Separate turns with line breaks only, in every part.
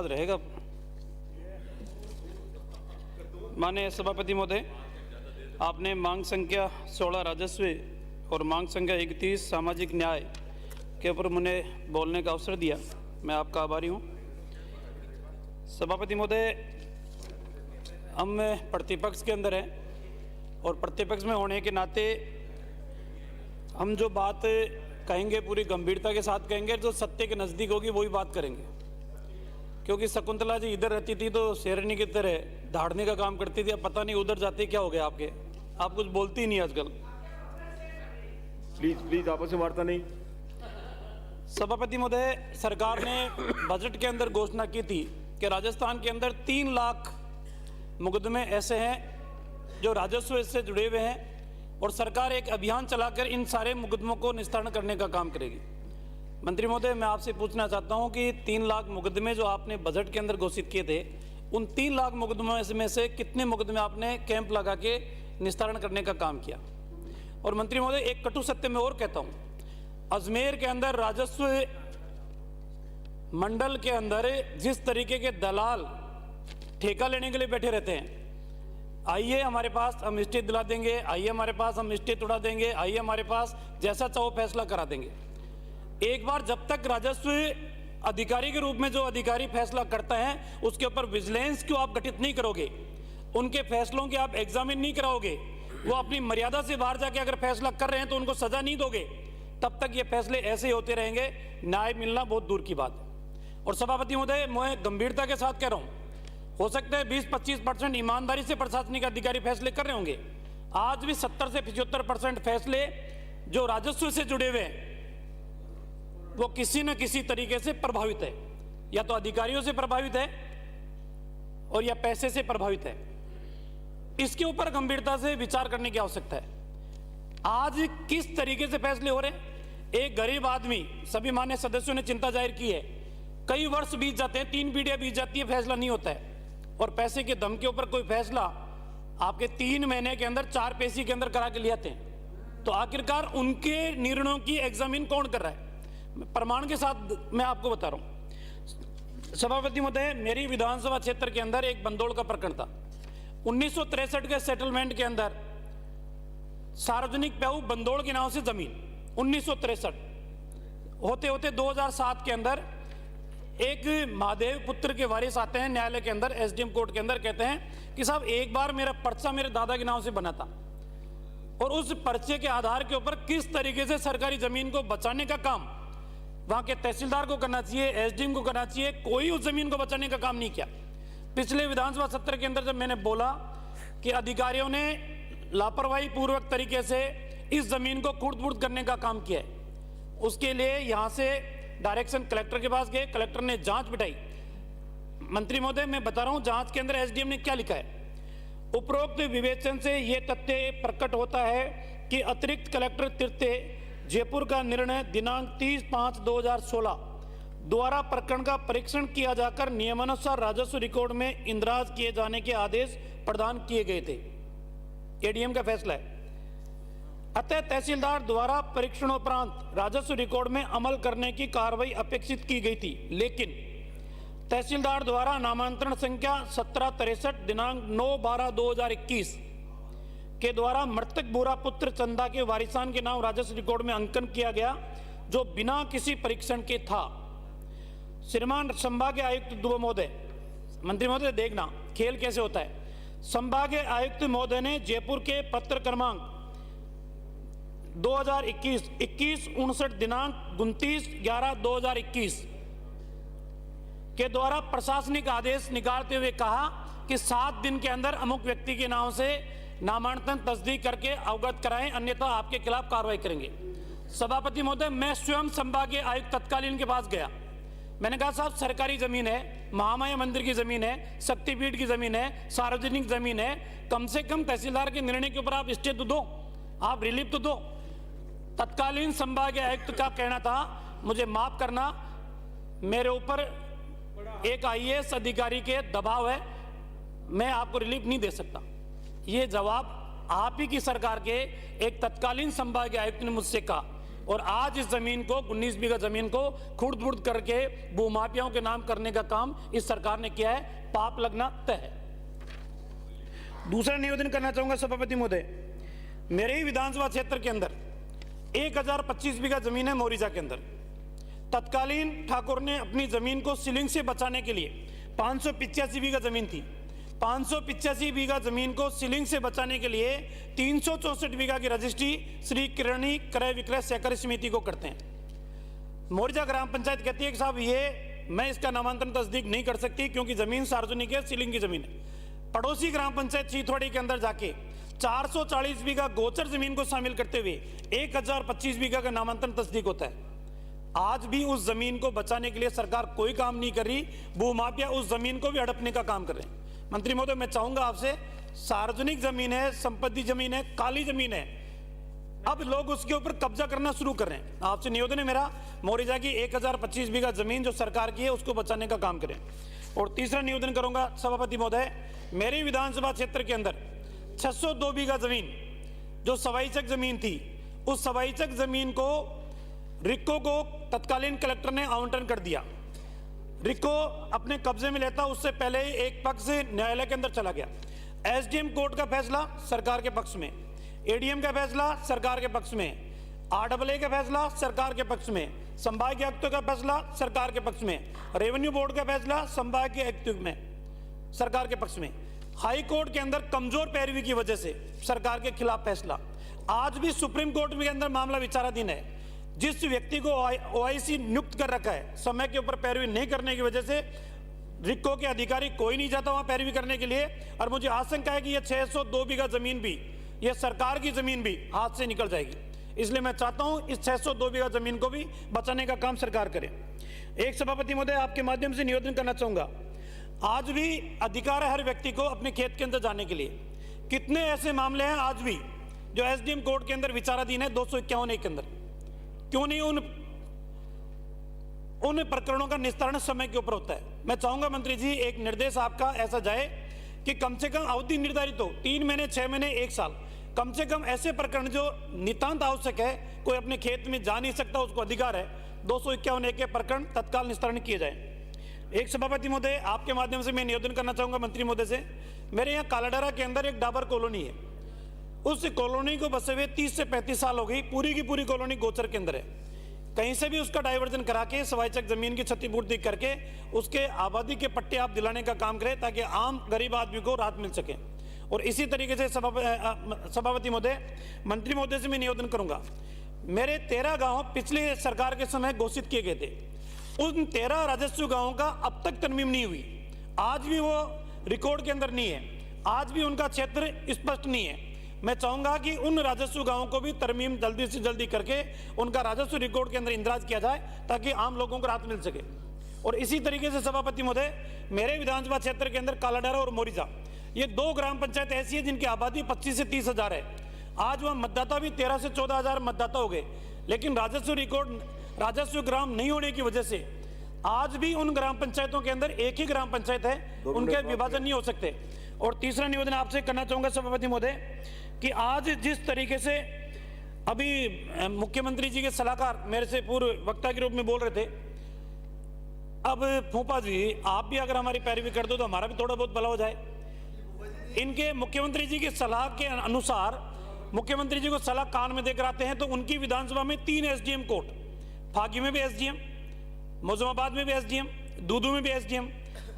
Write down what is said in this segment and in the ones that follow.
रहेगा। माननीय सभापति महोदय, आपने मांग संख्या 16 राजस्व और मांग संख्या 31 सामाजिक न्याय के ऊपर मुझे बोलने का अवसर दिया। मैं आपका आभारी हूँ। सभापति महोदय, हम प्रतिपक्ष के अंदर हैं और प्रतिपक्ष में होने के नाते हम जो बात कहेंगे पूरी गंभीरता के साथ कहेंगे, जो सत्य के नज़दीक होगी वही बात करेंगे। क्योंकि शकुंतला जी इधर रहती थी तो शेरनी की तरह धाड़ने का काम करती थी। अब पता नहीं उधर जाते क्या हो गया आपके, आप कुछ बोलती ही नहीं आजकल।
प्लीज आपस में वार्ता नहीं।
सभापति महोदय, सरकार ने बजट के अंदर घोषणा की थी कि राजस्थान के अंदर 3 लाख मुकदमे ऐसे हैं जो राजस्व से जुड़े हुए हैं और सरकार एक अभियान चलाकर इन सारे मुकदमों को निस्तारण करने का काम करेगी। मंत्री महोदय, मैं आपसे पूछना चाहता हूं कि 3 लाख मुकदमे जो आपने बजट के अंदर घोषित किए थे, उन 3 लाख मुकदमों में से कितने मुकदमे आपने कैंप लगा के निस्तारण करने का काम किया? और मंत्री महोदय, एक कटु सत्य मैं और कहता हूं, अजमेर के अंदर राजस्व मंडल के अंदर जिस तरीके के दलाल ठेका लेने के लिए बैठे रहते हैं, आइए हमारे पास हम स्टे दिला देंगे, आइए हमारे पास हम स्टे तोड़ा देंगे, आइए हमारे पास जैसा चाहो फैसला करा देंगे। एक बार जब तक राजस्व अधिकारी के रूप में जो अधिकारी फैसला करता है उसके ऊपर विजिलेंस क्यों आप गठित नहीं करोगे, उनके फैसलों के आप एग्जामिन नहीं कराओगे, वो अपनी मर्यादा से बाहर जाके अगर फैसला कर रहे हैं तो उनको सजा नहीं दोगे, तब तक ये फैसले ऐसे ही होते रहेंगे। न्याय मिलना बहुत दूर की बात है। और सभापति महोदय, मैं गंभीरता के साथ कह रहा हूँ, हो सकता है 20-25% ईमानदारी से प्रशासनिक अधिकारी फैसले कर रहे होंगे। आज भी 70 से 75% फैसले जो राजस्व से जुड़े हुए हैं वो किसी न किसी तरीके से प्रभावित है, या तो अधिकारियों से प्रभावित है और या पैसे से प्रभावित है। इसके ऊपर गंभीरता से विचार करने की आवश्यकता है। आज किस तरीके से फैसले हो रहे हैं, एक गरीब आदमी, सभी मान्य सदस्यों ने चिंता जाहिर की है, कई वर्ष बीत जाते हैं, 3 पीढ़ियां बीत जाती है, फैसला नहीं होता है। और पैसे के दम के ऊपर कोई फैसला आपके 3 महीने के अंदर 4 पैसे के अंदर करा के ले आते हैं, तो आखिरकार उनके निर्णयों की एग्जामिन कौन कर रहा है? प्रमाण के साथ मैं आपको बता रहा हूं। सभापति महोदय, मेरी विधानसभा क्षेत्र के अंदर एक बंदौड़ का प्रकरण था। 1963 के सेटलमेंट के अंदर सार्वजनिक प्याऊ बंदौड़ के नाम से जमीन 1963 होते होते 2007 के अंदर एक महादेव पुत्र के वारिस आते हैं न्यायालय के अंदर, एसडीएम कोर्ट के अंदर, कहते हैं कि साहब एक बार मेरा पर्चा मेरे दादा के नाम से बना था और उस पर्चे के आधार के ऊपर किस तरीके से सरकारी जमीन को बचाने का काम वहां के तहसीलदार को करना चाहिए, एसडीएम को करना चाहिए, कोई उस जमीन को बचाने का काम नहीं किया। पिछले विधानसभा सत्र के अंदर जब मैंने बोला कि अधिकारियों ने लापरवाही पूर्वक तरीके से इस जमीन को खुर्द-बुर्द करने का काम किया है, उसके लिए यहां से डायरेक्शन कलेक्टर के पास गए, कलेक्टर ने जांच बिठाई। मंत्री महोदय, मैं बता रहा हूं जांच के अंदर एसडीएम ने क्या लिखा है। उपरोक्त विवेचन से यह तथ्य प्रकट होता है कि अतिरिक्त कलेक्टर तृतीय जयपुर का निर्णय दिनांक 30/5/2016 द्वारा प्रकरण का परीक्षण किया जाकर नियमानुसार राजस्व रिकॉर्ड में इंदराज किए जाने के आदेश प्रदान किए गए थे। एडीएम का फैसला है। अतः तहसीलदार द्वारा परीक्षणोपरांत राजस्व रिकॉर्ड में अमल करने की कार्रवाई अपेक्षित की गई थी, लेकिन तहसीलदार द्वारा नामांतरण संख्या 1763 दिनांक 9/12/2021 के द्वारा मृतक बुरा पुत्र चंदा के वारिसान के नाम राजस्व रिकॉर्ड में अंकन किया गया, जो बिना किसी परीक्षण के था। श्रीमान संभागीय आयुक्त दुबे महोदय, मंत्री महोदय देखना खेल कैसे होता है। संभागीय आयुक्त महोदय ने जयपुर के पत्र क्रमांक 2021-2159 दिनांक 29/11/2021 के द्वारा प्रशासनिक आदेश निकालते हुए कहा कि 7 दिन के अंदर अमुक व्यक्ति के नाम से नामांकन तस्दीक करके अवगत कराएं, अन्यथा आपके खिलाफ कार्रवाई करेंगे। सभापति महोदय, मैं स्वयं संभागीय आयुक्त तत्कालीन के पास गया। मैंने कहा साहब सरकारी जमीन है, महामाया मंदिर की जमीन है, शक्तिपीठ की जमीन है, सार्वजनिक जमीन है, कम से कम तहसीलदार के निर्णय के ऊपर आप स्टे तो दो, आप रिलीफ तो दो। तत्कालीन संभागीय आयुक्त का कहना था, मुझे माफ करना, मेरे ऊपर एक आईएएस अधिकारी के दबाव है, मैं आपको रिलीफ नहीं दे सकता। ये जवाब आप ही की सरकार के एक तत्कालीन संभागीय आयुक्त ने मुझसे कहा और आज इस जमीन को 19 बीघा जमीन को खुर्द बुर्द करके भूमाफियाओं के नाम करने का काम इस सरकार ने किया है। पाप लगना तय है। दूसरा निवेदन करना चाहूंगा सभापति महोदय, मेरे ही विधानसभा क्षेत्र के अंदर 1025 बीघा जमीन है मोरिजा के अंदर। तत्कालीन ठाकुर ने अपनी जमीन को सीलिंग से बचाने के लिए 585 बीघा जमीन थी, 585 बीघा जमीन को सीलिंग से बचाने के लिए 364 बीघा की रजिस्ट्री श्री किरणी क्रय विक्रय सहकारी समिति को करते हैं। मोरिजा ग्राम पंचायत कहती है कि साहब ये मैं इसका नामांतरण तस्दीक नहीं कर सकती क्योंकि जमीन सार्वजनिक है, सीलिंग की जमीन है। पड़ोसी ग्राम पंचायत चीथवाड़ी के अंदर जाके 440 बीघा गोचर जमीन को शामिल करते हुए 1025 बीघा का नामांतरण तस्दीक होता है। आज भी उस जमीन को बचाने के लिए सरकार कोई काम नहीं कर रही, भूमाफिया उस जमीन को भी हड़पने का काम कर रहे हैं। मंत्री महोदय, मैं चाहूंगा आपसे, सार्वजनिक जमीन है, संपत्ति जमीन है, काली जमीन है, अब लोग उसके ऊपर कब्जा करना शुरू कर रहे हैं। आपसे निवेदन है मेरा, मोरिजा की 1025 बीघा जमीन जो सरकार की है उसको बचाने का काम करें। और तीसरा निवेदन करूंगा सभापति महोदय, मेरी विधानसभा क्षेत्र के अंदर 602 बीघा जमीन जो सवाईचक जमीन थी, उस सवाईचक जमीन को रिक्को को तत्कालीन कलेक्टर ने आवंटन कर दिया। रिक्को अपने कब्जे में लेता उससे पहले ही एक पक्ष न्यायालय के अंदर चला गया। एसडीएम कोर्ट का फैसला सरकार के पक्ष में, एडीएम का फैसला सरकार के पक्ष में, आरडब्ल्यूए का फैसला सरकार के पक्ष में, संभागीय आयुक्तों का फैसला सरकार के पक्ष में, रेवेन्यू बोर्ड का फैसला संभागीय आयुक्तों में सरकार के पक्ष में, हाई कोर्ट के अंदर कमजोर पैरवी की वजह से सरकार के खिलाफ फैसला। आज भी सुप्रीम कोर्ट के अंदर मामला विचाराधीन है। जिस व्यक्ति को ओआईसी नियुक्त कर रखा है, समय के ऊपर पैरवी नहीं करने की वजह से रिक्को के अधिकारी कोई नहीं जाता वहां पैरवी करने के लिए। और मुझे आशंका है कि यह 602 बीघा जमीन भी, यह सरकार की जमीन भी हाथ से निकल जाएगी। इसलिए मैं चाहता हूं इस 602 बीघा जमीन को भी बचाने का काम सरकार करे। एक सभापति महोदय, आपके माध्यम से निवेदन करना चाहूंगा, आज भी अधिकार है हर व्यक्ति को अपने खेत के अंदर जाने के लिए। कितने ऐसे मामले हैं आज भी जो एसडीएम कोर्ट के अंदर विचाराधीन है 251 के अंदर? क्यों नहीं उन प्रकरणों का निस्तारण समय के ऊपर होता है? मैं चाहूंगा मंत्री जी, एक निर्देश आपका ऐसा जाए कि कम से कम अवधि निर्धारित हो, 3 महीने, 6 महीने, 1 साल, कम से कम ऐसे प्रकरण जो नितांत आवश्यक है, कोई अपने खेत में जा नहीं सकता, उसको अधिकार है, 251 के प्रकरण तत्काल निस्तारण किए जाए। एक सभापति महोदय, आपके माध्यम से मैं निवेदन करना चाहूंगा मंत्री महोदय से, मेरे यहाँ कालाडारा के अंदर एक डाबर कॉलोनी है, उस कॉलोनी को बसे हुए 30 से 35 साल हो गई, पूरी की पूरी कॉलोनी गोचर के अंदर है। कहीं से भी उसका डाइवर्जन करा के सवाईचक जमीन की क्षतिपूर्ति करके उसके आबादी के पट्टे आप दिलाने का काम करें ताकि आम गरीब आदमी को राहत मिल सके। और इसी तरीके से सभापति महोदय, मंत्री महोदय से मैं निवेदन करूंगा, मेरे 13 गांव पिछले सरकार के समय घोषित किए गए थे, उन 13 राजस्व गांवों का अब तक तरमीम नहीं हुई। आज भी वो रिकॉर्ड के अंदर नहीं है, आज भी उनका क्षेत्र स्पष्ट नहीं है। मैं चाहूंगा कि उन राजस्व गांवों को भी तरमीम जल्दी से जल्दी करके उनका राजस्व रिकॉर्ड के अंदर इंदराज किया जाए ताकि आम लोगों को राहत मिल सके। और इसी तरीके से सभापति महोदय, मेरे विधानसभा क्षेत्र के अंदर कालाडारा और मोरिजा, ये 2 ग्राम पंचायत ऐसी है जिनकी आबादी 25 से 30 हजार है। आज वह मतदाता भी 13 से 14 हजार मतदाता हो गए, लेकिन राजस्व रिकॉर्ड, राजस्व ग्राम नहीं होने की वजह से आज भी उन ग्राम पंचायतों के अंदर एक ही ग्राम पंचायत है, उनके विभाजन नहीं हो सकते। और तीसरा निवेदन आपसे करना चाहूंगा सभापति महोदय कि आज जिस तरीके से अभी मुख्यमंत्री जी के सलाहकार मेरे से पूर्व वक्ता के रूप में बोल रहे थे, अब फूफा जी आप भी अगर हमारी पैरवी कर दो तो हमारा भी थोड़ा बहुत भला हो जाए। इनके मुख्यमंत्री जी की सलाह के अनुसार मुख्यमंत्री जी को सलाह कान में देकर आते हैं तो उनकी विधानसभा में 3 एसडीएम कोर्ट, फागी में भी एसडीएम, मौजूमाबाद में भी एसडीएम, दूदू में भी एसडीएम।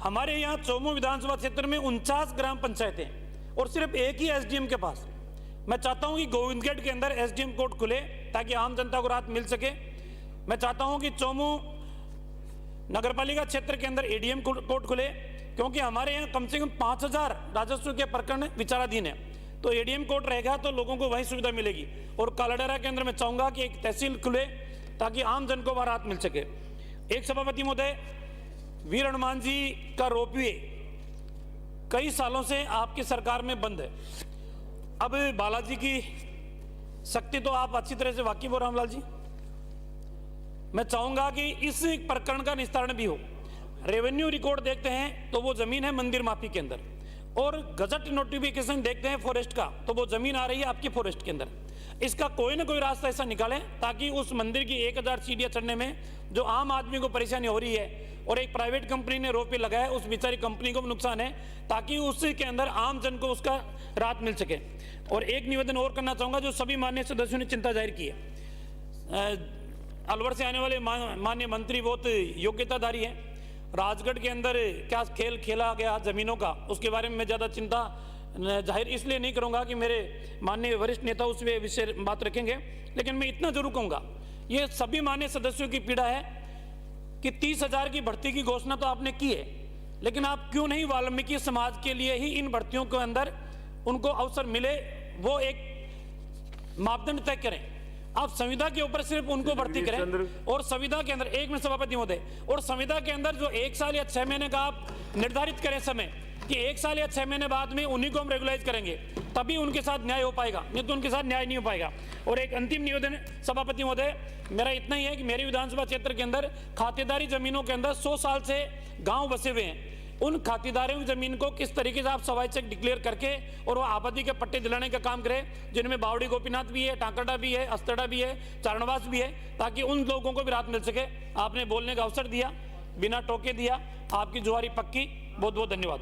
हमारे यहाँ चौमू विधानसभा क्षेत्र में 49 ग्राम पंचायतें और सिर्फ एक ही एसडीएम के पास। मैं चाहता हूं कि गोविंदगढ़ के अंदर एसडीएम कोर्ट खुले ताकि आम जनता को राहत मिल सके। मैं चाहता हूं कि चौमू नगरपालिका क्षेत्र के अंदर एडीएम कोर्ट खुले, क्योंकि हमारे यहाँ कम से कम 5000 राजस्व के प्रकरण विचाराधीन है, तो एडीएम कोर्ट रहेगा तो लोगों को वही सुविधा मिलेगी। और कालाडारा के अंदर मैं चाहूंगा कि एक तहसील खुले ताकि आम जन को वह राहत मिल सके। एक सभापति महोदय, वीर हनुमान जी का रोपवे कई सालों से आपकी सरकार में बंद है। अब बालाजी की शक्ति तो आप अच्छी तरह से वाकिफ हो रामलाल जी। मैं चाहूंगा कि इस प्रकरण का निस्तारण भी हो। रेवेन्यू रिकॉर्ड देखते हैं तो वो जमीन है मंदिर माफी के अंदर, और गजट नोटिफिकेशन देखते हैं फॉरेस्ट का तो वो जमीन आ रही है आपकी फॉरेस्ट के अंदर। इसका कोई ना कोई रास्ता ऐसा निकालें ताकि उस मंदिर की 1000 सीढ़ियाँ चढ़ने में जो आम आदमी को परेशानी हो रही है और एक प्राइवेट कंपनी ने रोपे लगाया, उस बेचारी कंपनी को भी नुकसान है, ताकि उसके अंदर आम जन को उसका राहत मिल सके। और एक निवेदन और करना चाहूँगा, जो सभी माननीय सदस्यों ने चिंता जाहिर की है, अलवर से आने वाले माननीय मंत्री बहुत योग्यताधारी हैं। राजगढ़ के अंदर क्या खेल खेला गया जमीनों का, उसके बारे में मैं ज़्यादा चिंता जाहिर इसलिए नहीं करूँगा कि मेरे माननीय वरिष्ठ नेता उस विषय बात रखेंगे, लेकिन मैं इतना जरूर कहूँगा, ये सभी माननीय सदस्यों की पीड़ा है कि 30,000 की भर्ती की घोषणा तो आपने की है, लेकिन आप क्यों नहीं वाल्मीकि समाज के लिए ही इन भर्तियों के अंदर उनको अवसर मिले, वो एक मापदंड तय करें। आप संविदा के ऊपर सिर्फ उनको भर्ती करें और संविदा के अंदर, एक मिनट सभापति महोदय, और संविदा के अंदर जो 1 साल या 6 महीने का आप निर्धारित करें समय कि 1 साल या 6 महीने बाद में उन्हीं को हम रेगुलाइज करेंगे, तभी उनके साथ न्याय हो पाएगा, नहीं तो उनके साथ न्याय नहीं हो पाएगा। और एक अंतिम निवेदन सभापति महोदय मेरा इतना ही है कि मेरी विधानसभा क्षेत्र के अंदर खातेदारी जमीनों के अंदर 100 साल से गांव बसे हुए हैं, उन खातेदारों की जमीन को किस तरीके से आप सवाई चेक डिक्लेयर करके और वो आबादी के पट्टे दिलाने का काम करें, जिनमें बावड़ी गोपीनाथ भी है, टाकरडा भी है, अस्तड़ा भी है, चारणवास भी है, ताकि उन लोगों को भी राहत मिल सके। आपने बोलने का अवसर दिया, बिना टोके दिया, आपकी जुआरी पक्की। बहुत बहुत धन्यवाद।